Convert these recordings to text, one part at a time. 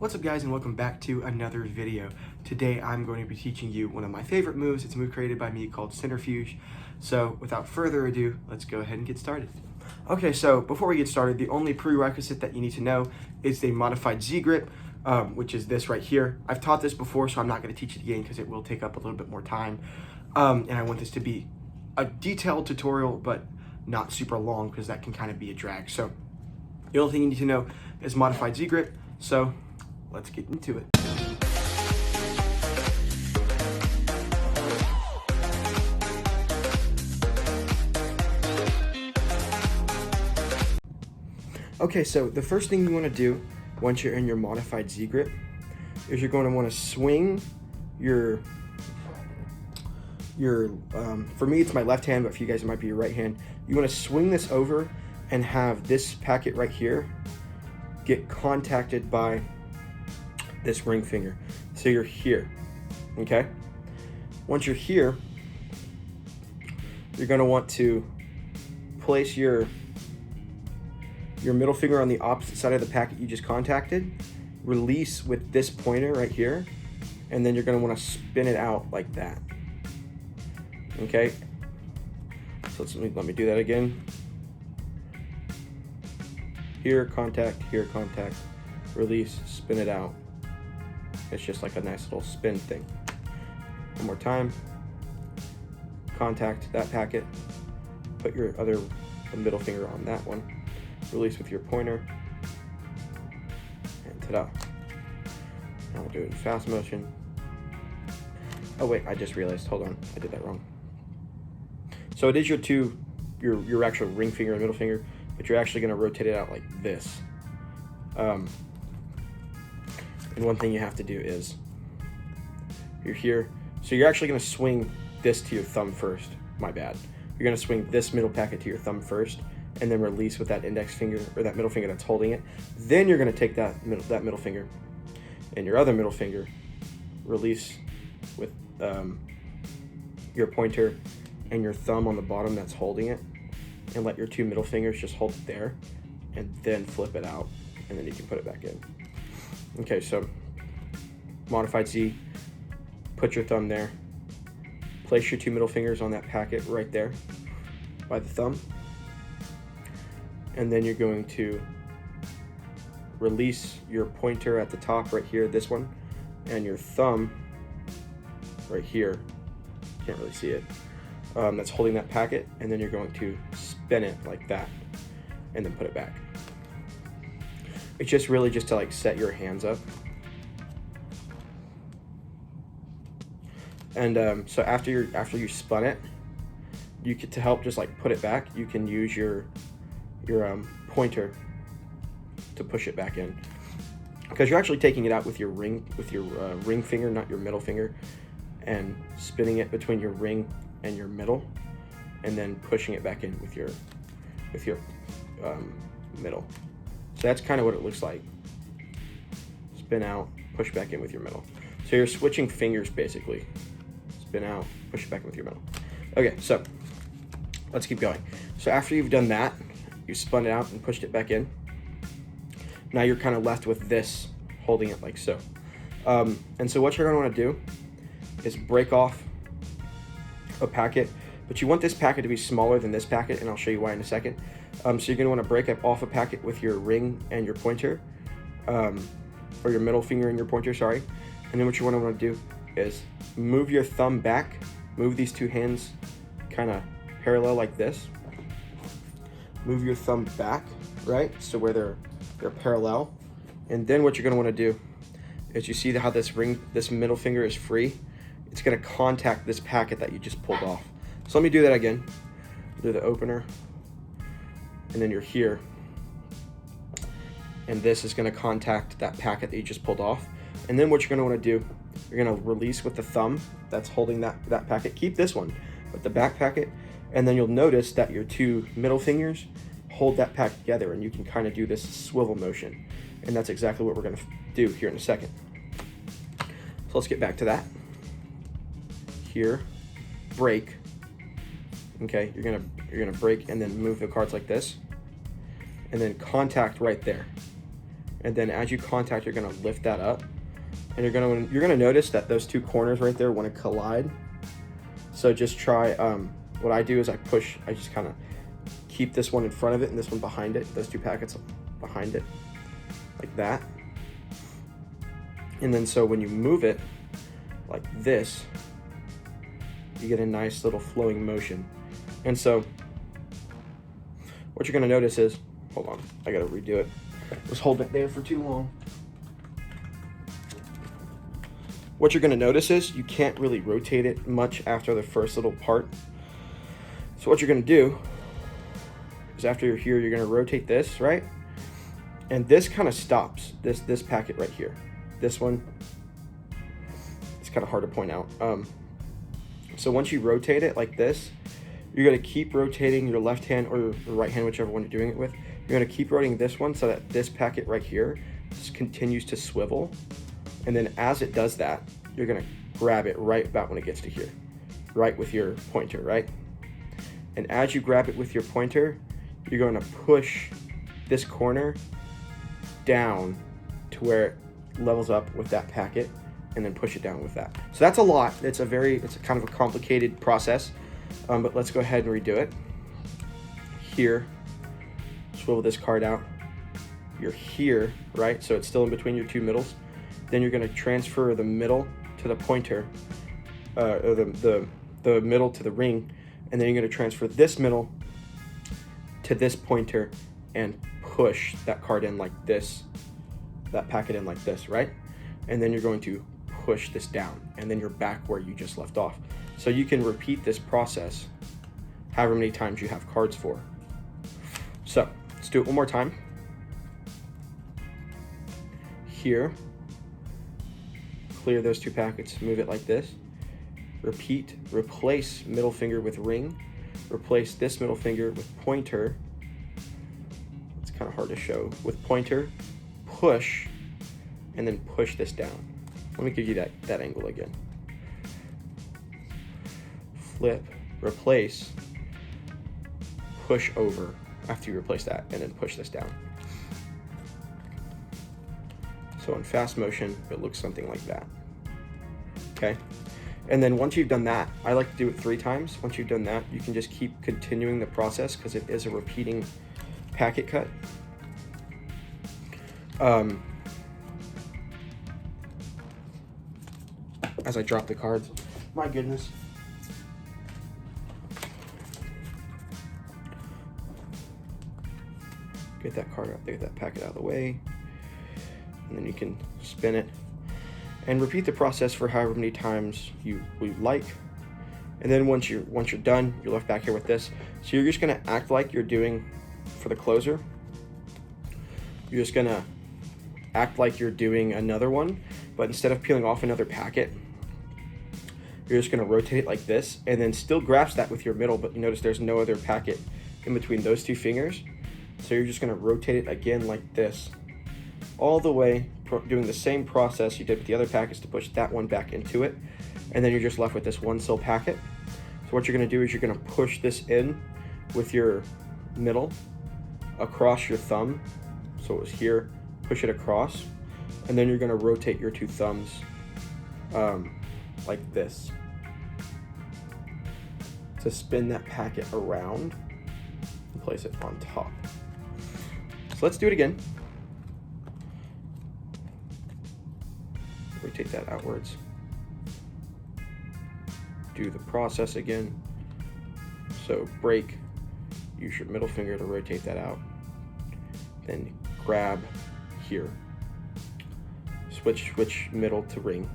What's up guys, and welcome back to another video. Today I'm going to be teaching you one of my favorite moves. It's a move created by me called Centrifuge. So without further ado, let's go ahead and get started. Okay, so before we get started, the only prerequisite that you need to know is the modified Z grip, which is this right here. I've taught this before, so I'm not going to teach it again because it will take up a little bit more time. And I want this to be a detailed tutorial, but not super long because that can kind of be a drag. So the only thing you need to know is modified Z grip. So let's get into it. Okay, so the first thing you want to do once you're in your modified Z grip is you're going to want to swing your for me it's my left hand, but for you guys it might be your right hand. You want to swing this over and have this packet right here get contacted by this ring finger. So you're here, okay? Once you're here, you're gonna want to place your middle finger on the opposite side of the packet you just contacted, release with this pointer right here, and then you're gonna wanna spin it out like that, okay? So let me do that again. Here, contact, release, spin it out. It's just like a nice little spin thing. One more time. Contact that packet. Put your middle finger on that one. Release with your pointer. And ta-da. Now we'll do it in fast motion. Oh wait, I just realized. Hold on, I did that wrong. So it is your actual ring finger and middle finger, but you're actually going to rotate it out like this. And one thing you have to do is, you're here, so you're actually going to swing this to your thumb first. My bad. You're going to swing this middle packet to your thumb first, and then release with that index finger, or that middle finger that's holding it. Then you're going to take that middle finger and your other middle finger, release with your pointer and your thumb on the bottom that's holding it, and let your two middle fingers just hold it there, and then flip it out, and then you can put it back in. Okay, so modified Z, put your thumb there, place your two middle fingers on that packet right there by the thumb, and then you're going to release your pointer at the top right here, this one, and your thumb right here, can't really see it, that's holding that packet, and then you're going to spin it like that and then put it back. It's just really just to like set your hands up. And so after you spun it, you could, to help just like put it back, you can use your pointer to push it back in, because you're actually taking it out with your ring finger, not your middle finger, and spinning it between your ring and your middle, and then pushing it back in with your middle. So that's kind of what it looks like. Spin out, push back in with your middle. So you're switching fingers basically. Spin out, push it back in with your middle. Okay, so let's keep going. So after you've done that, you spun it out and pushed it back in. Now you're kind of left with this, holding it like so. And so what you're gonna wanna do is break off a packet, but you want this packet to be smaller than this packet, and I'll show you why in a second. So you're going to want to break off a packet with your ring and your pointer, or your middle finger and your pointer, sorry. And then what you want to do is move your thumb back, move these two hands kind of parallel like this. Move your thumb back, right? So where they're parallel. And then what you're going to want to do is, you see how this middle finger is free? It's going to contact this packet that you just pulled off. So let me do that again. Do the opener, and then you're here, and this is going to contact that packet that you just pulled off. And then what you're going to want to do, you're going to release with the thumb that's holding that packet. Keep this one with the back packet, and then you'll notice that your two middle fingers hold that packet together, and you can kind of do this swivel motion. And that's exactly what we're going to do here in a second. So let's get back to that. Here, break. Okay, you're gonna break and then move the cards like this, and then contact right there. and then as you contact, you're gonna lift that up, and you're gonna notice that those two corners right there want to collide. So just try, what I do is I just kind of keep this one in front of it and this one behind it, those two packets behind it, like that. And then so when you move it like this, you get a nice little flowing motion. And so what you're gonna notice is, hold on, I gotta redo it. I was holding it there for too long. What you're gonna notice is you can't really rotate it much after the first little part. So what you're gonna do is after you're here, you're gonna rotate this, right? And this kind of stops, this packet right here. This one, it's kind of hard to point out. So once you rotate it like this, you're gonna keep rotating your left hand or the right hand, whichever one you're doing it with. You're gonna keep rotating this one so that this packet right here just continues to swivel. And then as it does that, you're gonna grab it right about when it gets to here, right with your pointer, right? And as you grab it with your pointer, you're going to push this corner down to where it levels up with that packet, and then push it down with that. So that's a lot. It's a kind of a complicated process, but let's go ahead and redo it. Here, swivel this card out. You're here, right? So it's still in between your two middles. Then you're going to transfer the middle to the pointer, or the middle to the ring, and then you're going to transfer this middle to this pointer and push that card in like this, that packet in like this, right? And then you're going to push this down, and then you're back where you just left off. So you can repeat this process however many times you have cards for. So let's do it one more time. Here, clear those two packets, move it like this. Repeat, replace middle finger with ring, replace this middle finger with pointer. It's kind of hard to show. With pointer, push, and then push this down. Let me give you that angle again. Flip, replace, push over after you replace that, and then push this down. So in fast motion, it looks something like that. Okay? And then once you've done that, I like to do it 3 times. Once you've done that, you can just keep continuing the process because it is a repeating packet cut. As I drop the cards, my goodness. Get that card out, get that packet out of the way. And then you can spin it and repeat the process for however many times you like. And then once you're done, you're left back here with this. So you're just gonna act like you're doing for the closer. You're just gonna act like you're doing another one, but instead of peeling off another packet, you're just gonna rotate it like this, and then still grasp that with your middle, but you notice there's no other packet in between those two fingers. So you're just gonna rotate it again like this, all the way, doing the same process you did with the other packets to push that one back into it. And then you're just left with this one sil packet. So what you're gonna do is you're gonna push this in with your middle across your thumb. So it was here, push it across. And then you're gonna rotate your two thumbs like this to spin that packet around and place it on top. So let's do it again. Rotate that outwards. Do the process again. So break, use your middle finger to rotate that out. Then grab here. Switch middle to ring.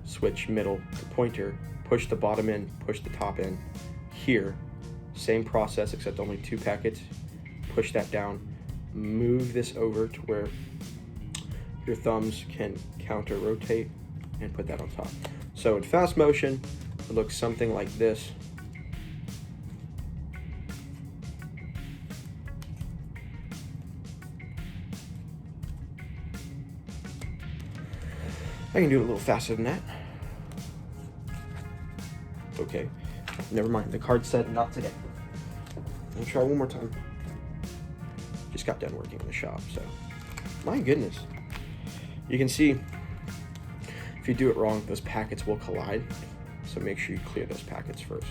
Switch middle to pointer. Push the bottom in, push the top in. Here, same process except only 2 packets. Push that down. Move this over to where your thumbs can counter rotate and put that on top. So in fast motion, it looks something like this. I can do it a little faster than that. Okay, never mind. The card said not today. I'll try one more time. Just got done working in the shop, so My goodness. You can see if you do it wrong, those packets will collide. So make sure you clear those packets first.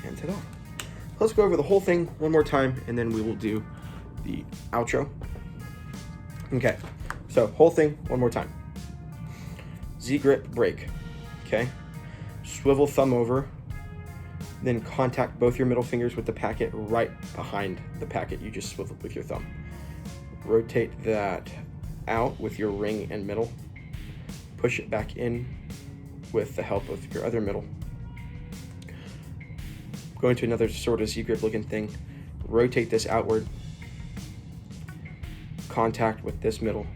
And ta-da. Let's go over the whole thing one more time, and then we will do the outro. Okay, so whole thing one more time. Z-grip brake, okay? Swivel thumb over, then contact both your middle fingers with the packet right behind the packet you just swiveled with your thumb. Rotate that out with your ring and middle. Push it back in with the help of your other middle. Go into another sort of Z-grip looking thing. Rotate this outward. Contact with this middle.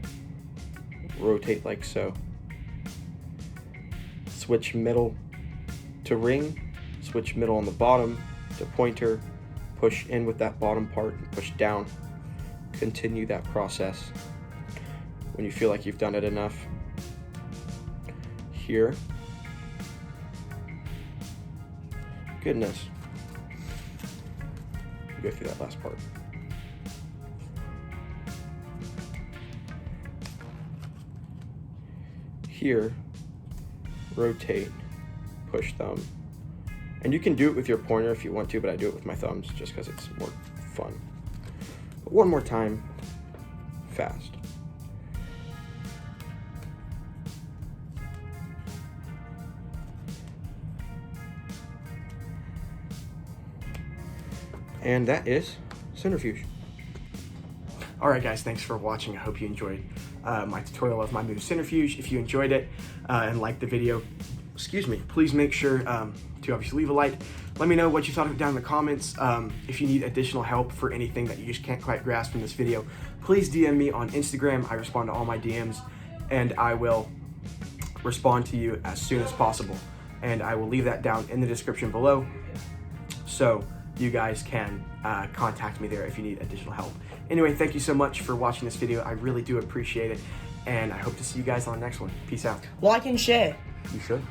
Rotate like so. Switch middle to ring. Switch middle on the bottom to pointer. Push in with that bottom part and push down. Continue that process. When you feel like you've done it enough, here. Goodness. Go through that last part. Here, rotate, push thumb. And you can do it with your pointer if you want to, but I do it with my thumbs just because it's more fun. But one more time, fast. And that is Centrifuge. All right, guys, thanks for watching. I hope you enjoyed my tutorial of my new Centrifuge. If you enjoyed it and liked the video, please make sure to obviously leave a like. Let me know what you thought of it down in the comments. If you need additional help for anything that you just can't quite grasp in this video, please DM me on Instagram. I respond to all my DMs, and I will respond to you as soon as possible. And I will leave that down in the description below, so you guys can contact me there if you need additional help. Anyway, thank you so much for watching this video. I really do appreciate it, and I hope to see you guys on the next one. Peace out. Like and share. You should.